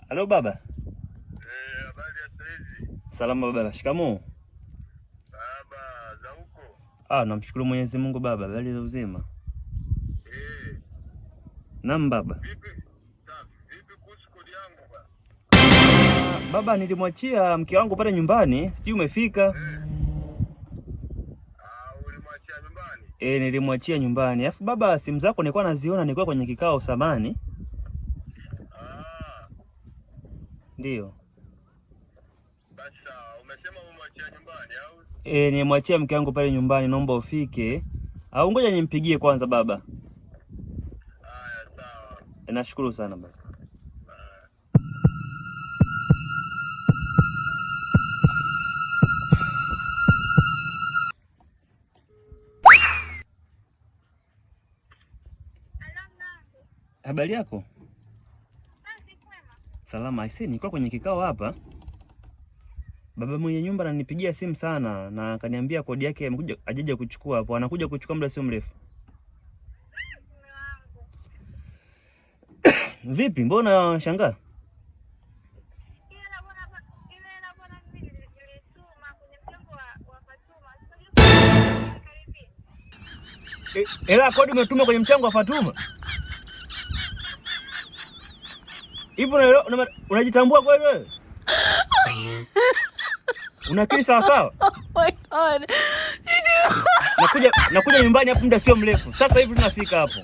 Halo baba. Habari ya saizi? Salama baba. Shikamoo. Baba, za huko? Namshukuru Mwenyezi Mungu baba. Habari za uzima? Naam baba. Vipi kuhusu kodi yangu baba? Baba, nilimwachia mke wangu pale nyumbani. Sijui umefika? Ulimwachia nyumbani? Nilimwachia nyumbani. Alafu baba, simu zako nilikuwa naziona, nilikuwa kwenye kikao samani. Ndio. Basi umesema umemwachia nyumbani au? Nilimwachia mke wangu pale nyumbani, naomba ufike. Au ngoja nimpigie kwanza baba. Haya sawa. Nashukuru sana baba. Habari yako? Salama. Aisee, nilikuwa kwenye kikao hapa. Baba mwenye nyumba ananipigia simu sana na akaniambia kodi yake amekuja ajeje kuchukua hapo. Anakuja kuchukua muda sio mrefu. Vipi? Mbona shangaa? Ela kodi umetuma kwenye mchango wa Fatuma? Hivi unajitambua kweli wewe? Unakili sawa sawa? Oh my God. Nakuja nyumbani hapo muda sio mrefu. Sasa hivi tunafika hapo.